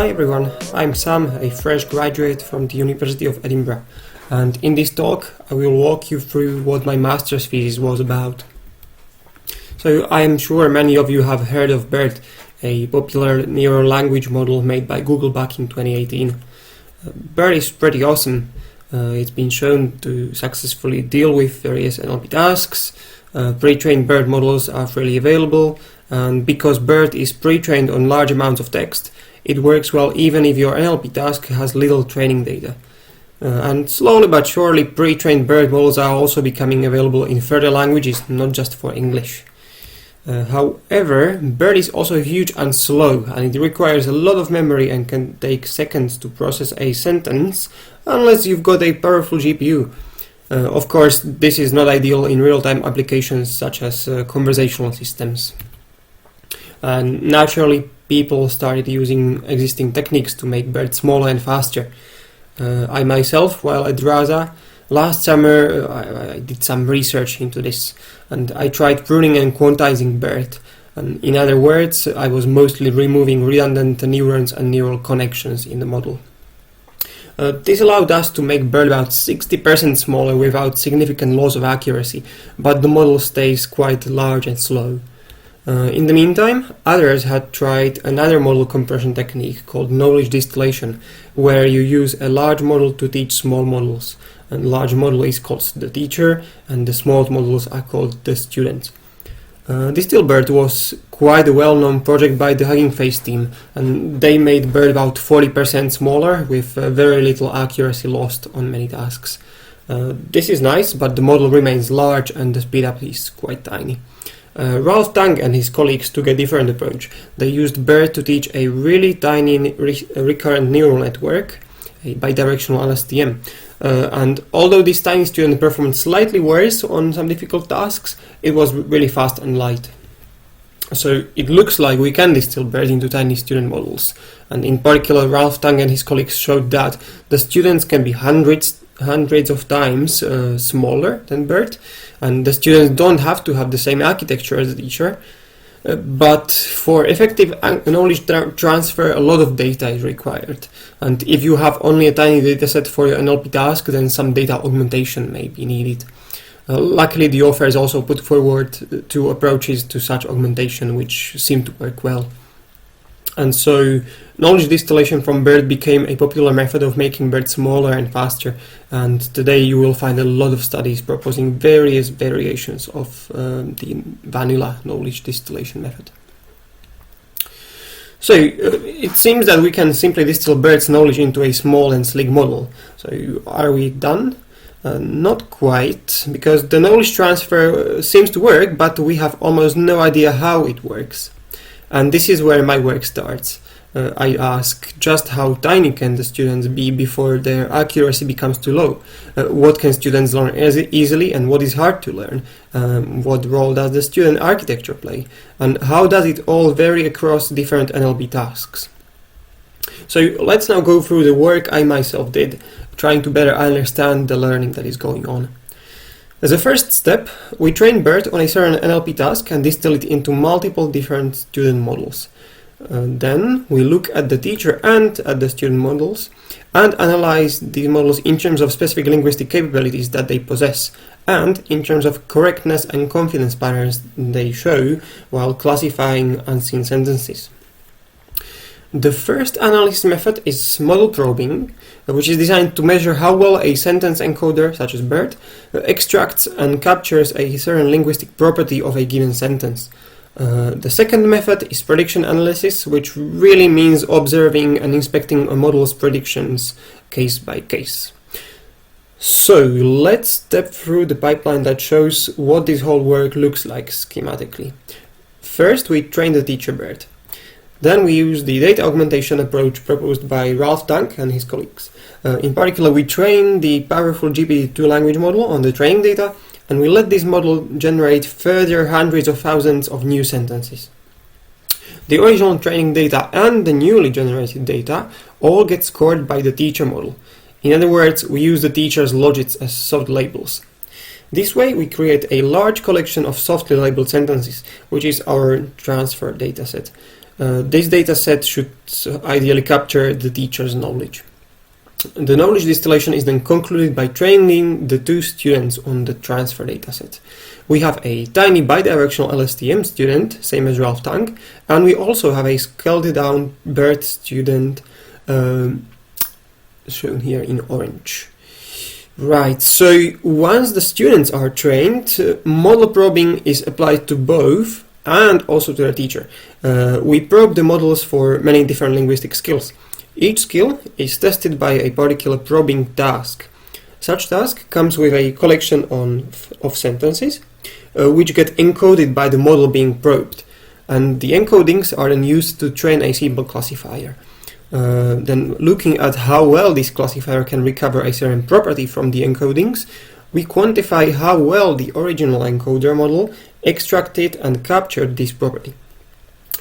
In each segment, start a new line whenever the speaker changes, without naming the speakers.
Hi everyone, I'm Sam, a fresh graduate from the University of Edinburgh, and in this talk I will walk you through what my master's thesis was about. So I am sure many of you have heard of BERT, a popular neural language model made by Google back in 2018. BERT is pretty awesome. It's been shown to successfully deal with various NLP tasks. Pre-trained BERT models are freely available, and because BERT is pre-trained on large amounts of text, it works well even if your NLP task has little training data. And slowly but surely, pre-trained BERT models are also becoming available in further languages, not just for English. However, BERT is also huge and slow, and it requires a lot of memory and can take seconds to process a sentence, unless you've got a powerful GPU. Of course, this is not ideal in real-time applications such as conversational systems. And naturally, people started using existing techniques to make BERT smaller and faster. I myself, while at Rasa, last summer I did some research into this, and I tried pruning and quantizing BERT. And in other words, I was mostly removing redundant neurons and neural connections in the model. This allowed us to make BERT about 60% smaller without significant loss of accuracy, but the model stays quite large and slow. In the meantime, others had tried another model compression technique called knowledge distillation, where you use a large model to teach small models. And large model is called the teacher, and the small models are called the students. Distil BERT was quite a well-known project by the Hugging Face team, and they made BERT about 40% smaller with very little accuracy lost on many tasks. This is nice, but the model remains large and the speedup is quite tiny. Ralph Tang and his colleagues took a different approach. They used BERT to teach a really tiny recurrent neural network, a bidirectional LSTM. And although this tiny student performed slightly worse on some difficult tasks, it was really fast and light. So it looks like we can distill BERT into tiny student models. And in particular, Ralph Tang and his colleagues showed that the students can be hundreds of times smaller than BERT, and the students don't have to have the same architecture as the teacher. But for effective knowledge transfer, a lot of data is required. And if you have only a tiny dataset for your NLP task, then some data augmentation may be needed. Luckily, the authors also put forward two approaches to such augmentation, which seem to work well. And so, knowledge distillation from BERT became a popular method of making BERT smaller and faster, and today you will find a lot of studies proposing various variations of the vanilla knowledge distillation method. So, it seems that we can simply distill BERT's knowledge into a small and sleek model. So, are we done? Not quite, because the knowledge transfer seems to work, but we have almost no idea how it works. And this is where my work starts. I ask just how tiny can the students be before their accuracy becomes too low? What can students learn easily and what is hard to learn? What role does the student architecture play? And how does it all vary across different NLP tasks? So let's now go through the work I myself did, trying to better understand the learning that is going on. As a first step, we train BERT on a certain NLP task and distill it into multiple different student models. Then we look at the teacher and at the student models and analyze these models in terms of specific linguistic capabilities that they possess and in terms of correctness and confidence patterns they show while classifying unseen sentences. The first analysis method is model probing, which is designed to measure how well a sentence encoder, such as BERT, extracts and captures a certain linguistic property of a given sentence. The second method is prediction analysis, which really means observing and inspecting a model's predictions case by case. So let's step through the pipeline that shows what this whole work looks like schematically. First, we train the teacher BERT. Then we use the data augmentation approach proposed by Ralph Tang and his colleagues. In particular, we train the powerful GPT-2 language model on the training data, and we let this model generate further hundreds of thousands of new sentences. The original training data and the newly generated data all get scored by the teacher model. In other words, we use the teacher's logits as soft labels. This way, we create a large collection of softly labeled sentences, which is our transfer dataset. This dataset should ideally capture the teacher's knowledge. The knowledge distillation is then concluded by training the two students on the transfer dataset. We have a tiny bidirectional LSTM student, same as Ralph Tang, and we also have a scaled down BERT student shown here in orange. Right, so once the students are trained, model probing is applied to both and also to the teacher. We probe the models for many different linguistic skills. Each skill is tested by a particular probing task. Such task comes with a collection of sentences, which get encoded by the model being probed. And the encodings are then used to train a simple classifier. Then looking at how well this classifier can recover a certain property from the encodings, we quantify how well the original encoder model extracted and captured this property.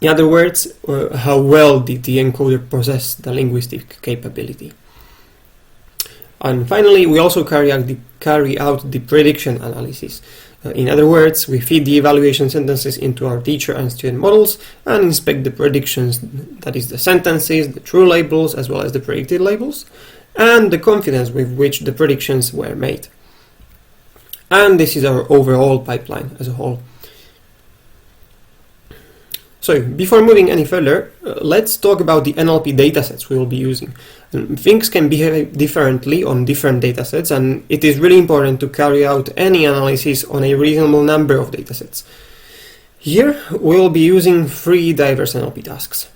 In other words, how well did the encoder possess the linguistic capability. And finally, we also carry out the prediction analysis. In other words, we feed the evaluation sentences into our teacher and student models and inspect the predictions, that is the sentences, the true labels, as well as the predicted labels, and the confidence with which the predictions were made. And this is our overall pipeline as a whole. So, before moving any further, let's talk about the NLP datasets we will be using. Things can behave differently on different datasets, and it is really important to carry out any analysis on a reasonable number of datasets. Here, we will be using three diverse NLP tasks.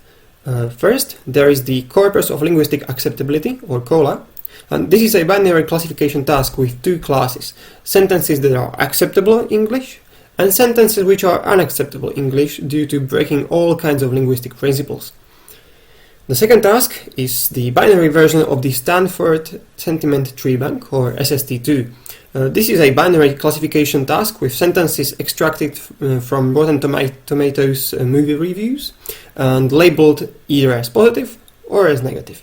First, there is the Corpus of Linguistic Acceptability, or COLA, and this is a binary classification task with two classes: sentences that are acceptable English, and sentences which are unacceptable English due to breaking all kinds of linguistic principles. The second task is the binary version of the Stanford Sentiment Tree Bank, or SST2. This is a binary classification task with sentences extracted from Rotten Tomatoes movie reviews and labeled either as positive or as negative.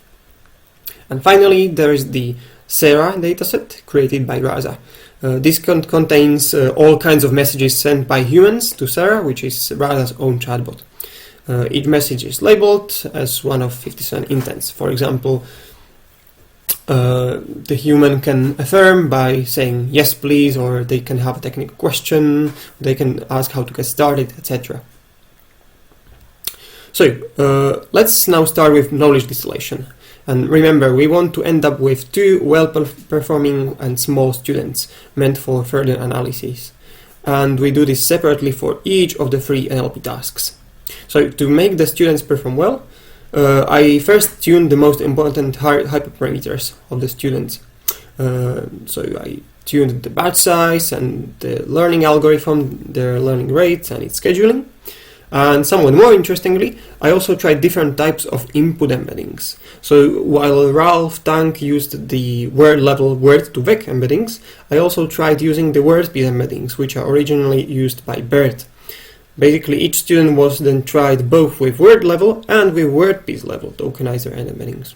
And finally, there is the Sarah dataset created by Rasa. This contains all kinds of messages sent by humans to Sarah, which is Rasa's own chatbot. Each message is labeled as one of 57 intents. For example, the human can affirm by saying yes please, or they can have a technical question, they can ask how to get started, etc. So let's now start with knowledge distillation. And remember, we want to end up with two well-performing and small students meant for further analysis. And we do this separately for each of the three NLP tasks. So to make the students perform well, I first tuned the most important hyperparameters of the students. So I tuned the batch size and the learning algorithm, their learning rate and its scheduling. And somewhat more interestingly, I also tried different types of input embeddings. So while Ralph Tang used the word-level word-to-vec embeddings, I also tried using the word-piece embeddings, which are originally used by BERT. Basically, each student was then tried both with word-level and with word-piece level tokenizer and embeddings.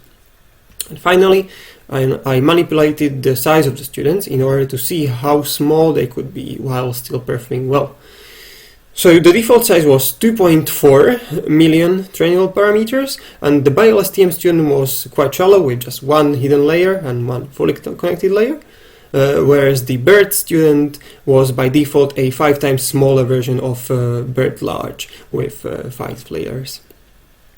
And finally, I manipulated the size of the students in order to see how small they could be while still performing well. So the default size was 2.4 million trainable parameters, and the BioLSTM student was quite shallow with just one hidden layer and one fully connected layer, whereas the BERT student was by default a 5 times smaller version of BERT large with 5 layers.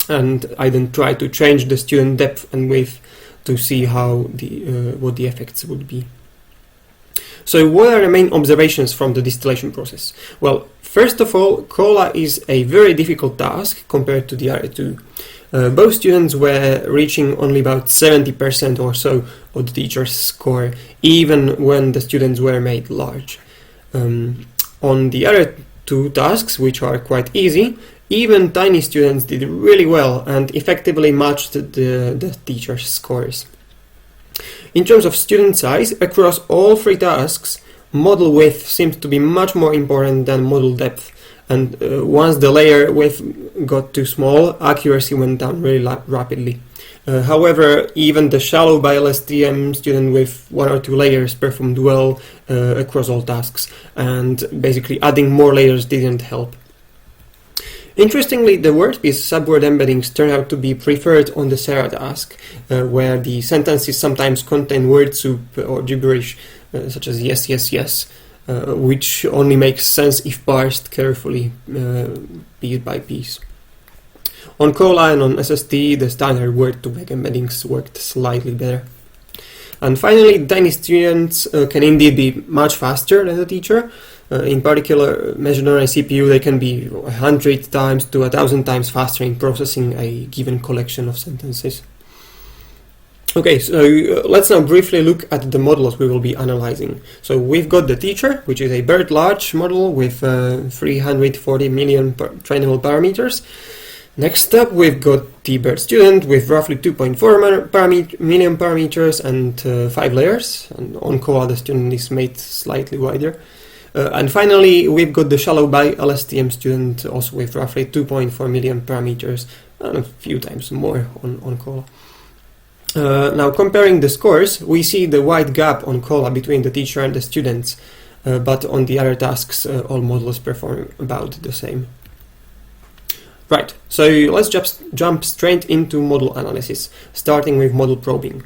And I then tried to change the student depth and width to see how what the effects would be. So what are the main observations from the distillation process? Well, first of all, COLA is a very difficult task compared to the other two. Both students were reaching only about 70% or so of the teacher's score, even when the students were made large. On the other two tasks, which are quite easy, even tiny students did really well and effectively matched the teacher's scores. In terms of student size, across all three tasks, model width seemed to be much more important than model depth, and once the layer width got too small, accuracy went down really rapidly. However, even the shallow BioLSTM student with 1 or 2 layers performed well across all tasks, and basically adding more layers didn't help. Interestingly, the word piece subword embeddings turn out to be preferred on the Sarah task, where the sentences sometimes contain word soup or gibberish, such as yes, yes, yes, which only makes sense if parsed carefully, piece by piece. On Cola and on SST, the standard word-to-vec embeddings worked slightly better. And finally, tiny students can indeed be much faster than the teacher. In particular, measured on a CPU, they can be 100 times to 1,000 times faster in processing a given collection of sentences. Okay, so let's now briefly look at the models we will be analyzing. So we've got the teacher, which is a BERT large model with 340 million trainable parameters. Next up, we've got the BERT student with roughly 2.4 million parameters and 5 layers. And on Cola, the student is made slightly wider. And finally, we've got the shallow by LSTM student, also with roughly 2.4 million parameters and a few times more on Cola. Now, comparing the scores, we see the wide gap on Cola between the teacher and the students, but on the other tasks, all models perform about the same. Right, so let's just jump straight into model analysis, starting with model probing.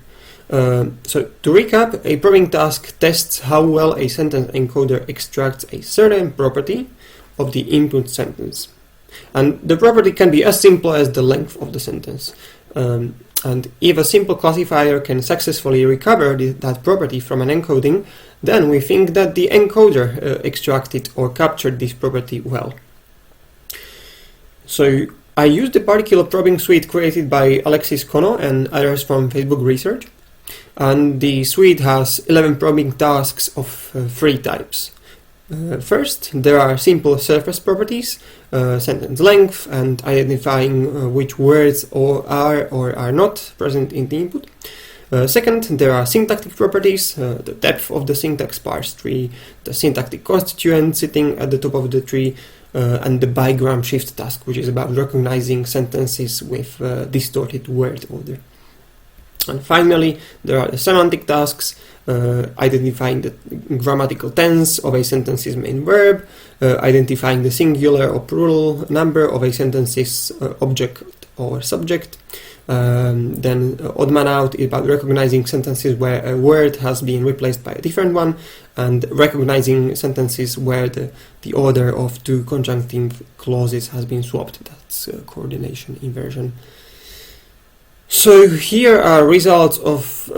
So to recap, a probing task tests how well a sentence encoder extracts a certain property of the input sentence. And the property can be as simple as the length of the sentence. And if a simple classifier can successfully recover that property from an encoding, then we think that the encoder extracted or captured this property well. So I used the particular probing suite created by Alexis Kono and others from Facebook Research. And the suite has 11 probing tasks of 3 types. First, there are simple surface properties, sentence length, and identifying which words are or are not present in the input. Second, there are syntactic properties, the depth of the syntax sparse tree, the syntactic constituent sitting at the top of the tree, and the bigram shift task, which is about recognizing sentences with distorted word order. And finally, there are the semantic tasks, identifying the grammatical tense of a sentence's main verb, identifying the singular or plural number of a sentence's object or subject. Then odd man out is about recognizing sentences where a word has been replaced by a different one, and recognizing sentences where the order of 2 conjunctive clauses has been swapped. That's coordination inversion. So here are results of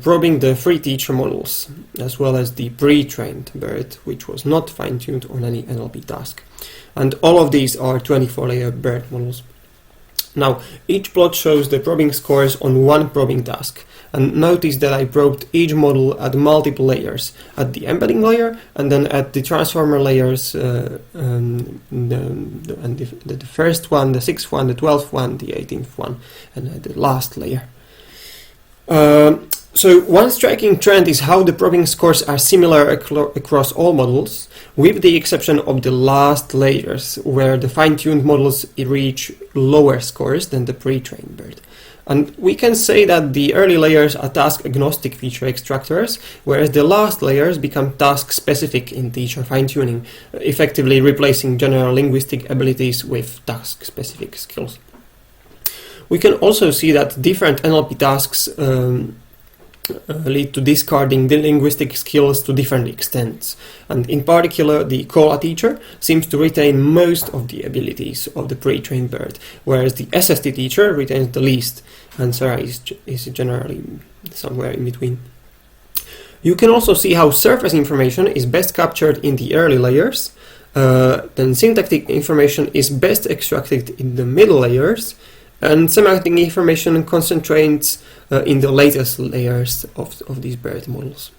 probing the 3 teacher models, as well as the pre-trained BERT, which was not fine-tuned on any NLP task. And all of these are 24-layer BERT models. Now, each plot shows the probing scores on one probing task. And notice that I probed each model at multiple layers, at the embedding layer, and then at the transformer layers, the first one, the 6th one, the 12th one, the 18th one, and at the last layer. So one striking trend is how the probing scores are similar across all models, with the exception of the last layers, where the fine-tuned models reach lower scores than the pre-trained BERT. And we can say that the early layers are task-agnostic feature extractors, whereas the last layers become task-specific in teacher fine-tuning, effectively replacing general linguistic abilities with task-specific skills. We can also see that different NLP tasks lead to discarding the linguistic skills to different extents, and in particular the Cola teacher seems to retain most of the abilities of the pre-trained BERT, whereas the SST teacher retains the least, and Sarah is generally somewhere in between. You can also see how surface information is best captured in the early layers, then syntactic information is best extracted in the middle layers, and semantic information concentrates in the latest layers of these BERT models.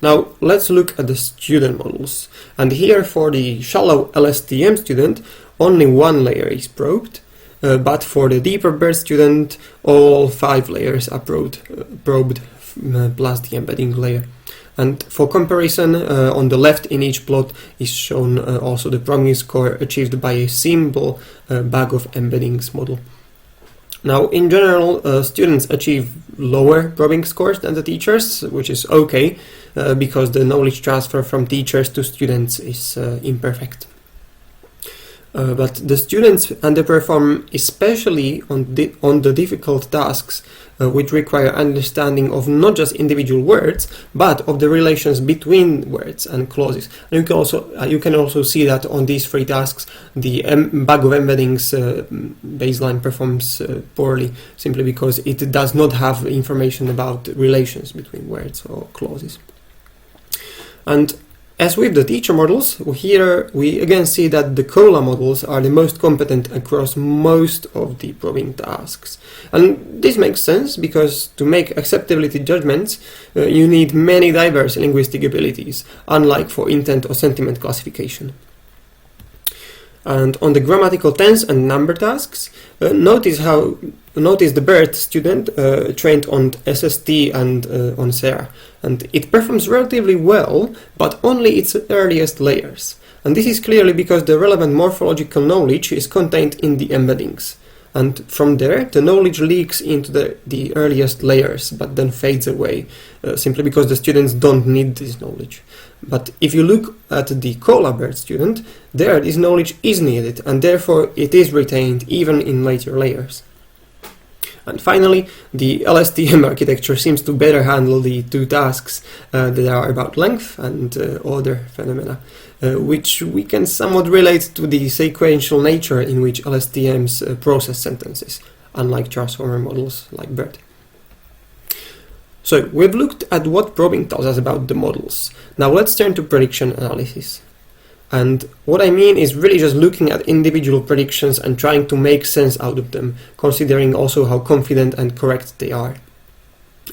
Now let's look at the student models, and here for the shallow LSTM student only one layer is probed, but for the deeper BERT student all 5 layers are probed plus the embedding layer. And for comparison, on the left in each plot is shown also the probing score achieved by a simple bag of embeddings model. Now, in general, students achieve lower probing scores than the teachers, which is okay, because the knowledge transfer from teachers to students is imperfect. But the students underperform especially on the difficult tasks which require understanding of not just individual words but of the relations between words and clauses. And you can also see that on these three tasks the bag of embeddings baseline performs poorly, simply because it does not have information about relations between words or clauses. And as with the teacher models, here we again see that the COLA models are the most competent across most of the probing tasks. And this makes sense because to make acceptability judgments, you need many diverse linguistic abilities, unlike for intent or sentiment classification. And on the grammatical tense and number tasks, notice the BERT student trained on SST and on SER, and it performs relatively well, but only its earliest layers. And this is clearly because the relevant morphological knowledge is contained in the embeddings. And from there, the knowledge leaks into the earliest layers, but then fades away, simply because the students don't need this knowledge. But if you look at the COLA BERT student, there this knowledge is needed, and therefore it is retained even in later layers. And finally, the LSTM architecture seems to better handle the two tasks that are about length and order phenomena, which we can somewhat relate to the sequential nature in which LSTMs process sentences, unlike transformer models like BERT. So we've looked at what probing tells us about the models. Now let's turn to prediction analysis. And what I mean is really just looking at individual predictions and trying to make sense out of them, considering also how confident and correct they are.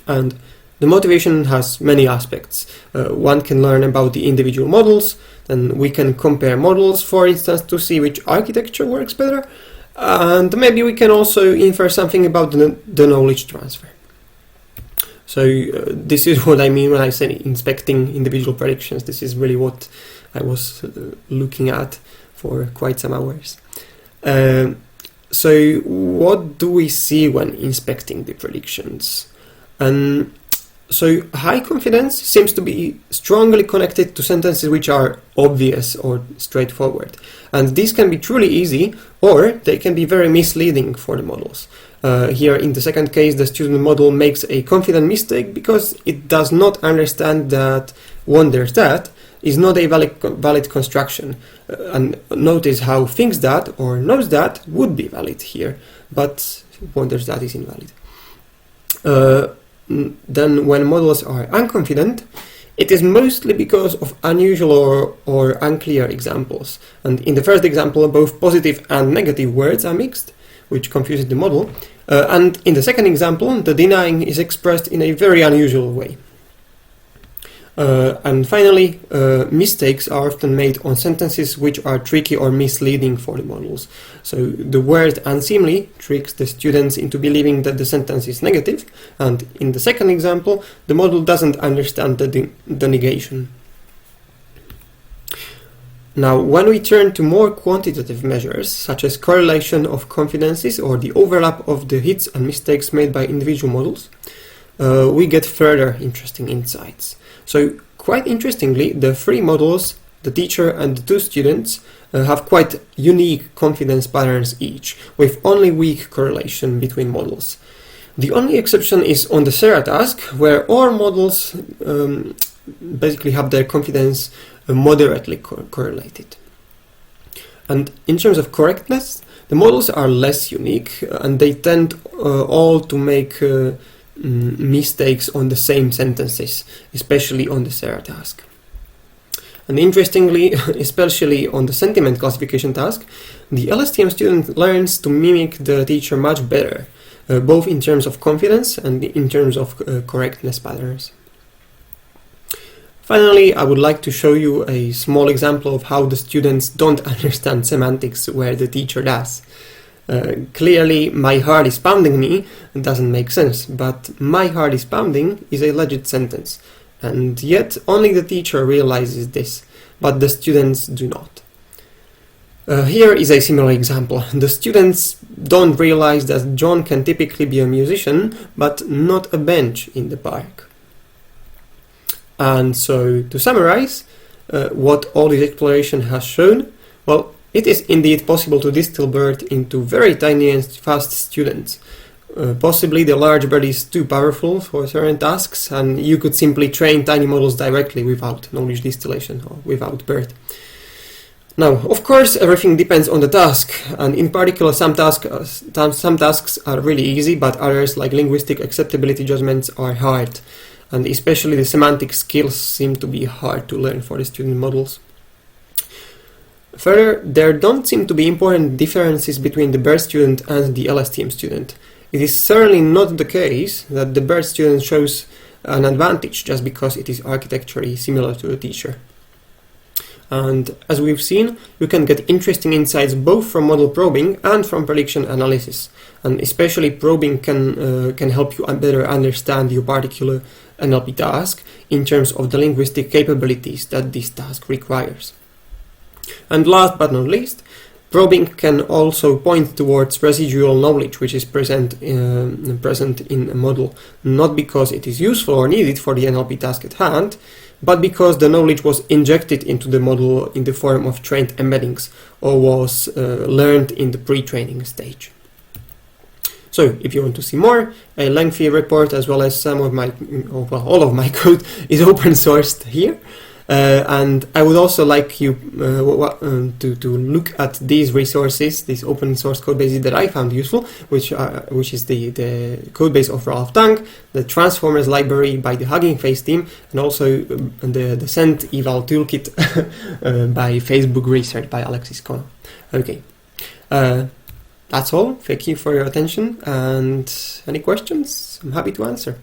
And the motivation has many aspects. One can learn about the individual models, then we can compare models, for instance, to see which architecture works better, and maybe we can also infer something about the knowledge transfer. So this is what I mean when I say inspecting individual predictions. This is really what I was looking at for quite some hours. So what do we see when inspecting the predictions? So high confidence seems to be strongly connected to sentences which are obvious or straightforward. And these can be truly easy, or they can be very misleading for the models. Here in the second case, the student model makes a confident mistake because it does not understand that wonders that is not a valid construction. And notice how thinks that or knows that would be valid here, but wonders that is invalid. Then when models are unconfident, it is mostly because of unusual or unclear examples. And in the first example, both positive and negative words are mixed, which confuses the model. And in the second example, the denying is expressed in a very unusual way. And finally, mistakes are often made on sentences which are tricky or misleading for the models. So the word unseemly tricks the students into believing that the sentence is negative, and in the second example, the model doesn't understand the negation. Now, when we turn to more quantitative measures, such as correlation of confidences or the overlap of the hits and mistakes made by individual models, we get further interesting insights. So, quite interestingly, the three models, the teacher and the two students, have quite unique confidence patterns each, with only weak correlation between models. The only exception is on the SERA task, where all models basically have their confidence moderately correlated. And in terms of correctness, the models are less unique, and they tend all to make mistakes on the same sentences, especially on the SERA task. And interestingly, especially on the sentiment classification task, the LSTM student learns to mimic the teacher much better, both in terms of confidence and in terms of correctness patterns. Finally, I would like to show you a small example of how the students don't understand semantics where the teacher does. Clearly, my heart is pounding me doesn't make sense, but my heart is pounding is a legit sentence, and yet only the teacher realizes this, but the students do not. Here is a similar example. The students don't realize that John can typically be a musician, but not a bench in the park. And so, to summarize, what all this exploration has shown, well, It is indeed possible to distill BERT into very tiny and fast students. Possibly the large BERT is too powerful for certain tasks, and you could simply train tiny models directly without knowledge distillation or without BERT. Now, of course, everything depends on the task, and in particular some tasks are really easy, but others, like linguistic acceptability judgments, are hard, and especially the semantic skills seem to be hard to learn for the student models. Further, there don't seem to be important differences between the BERT student and the LSTM student. It is certainly not the case that the BERT student shows an advantage just because it is architecturally similar to the teacher. And as we've seen, you can get interesting insights both from model probing and from prediction analysis. And especially probing can help you better understand your particular NLP task in terms of the linguistic capabilities that this task requires. And last but not least, probing can also point towards residual knowledge which is present in a model, not because it is useful or needed for the NLP task at hand, but because the knowledge was injected into the model in the form of trained embeddings or was learned in the pre-training stage. So, if you want to see more, a lengthy report as well as some of my, all of my code is open sourced here. And I would also like you to look at these resources, these open source code bases that I found useful, which is the code base of Ralph Tang, the Transformers library by the Hugging Face team, and also the Send Eval Toolkit by Facebook Research by Alexis Kono. Okay, that's all. Thank you for your attention, and any questions, I'm happy to answer.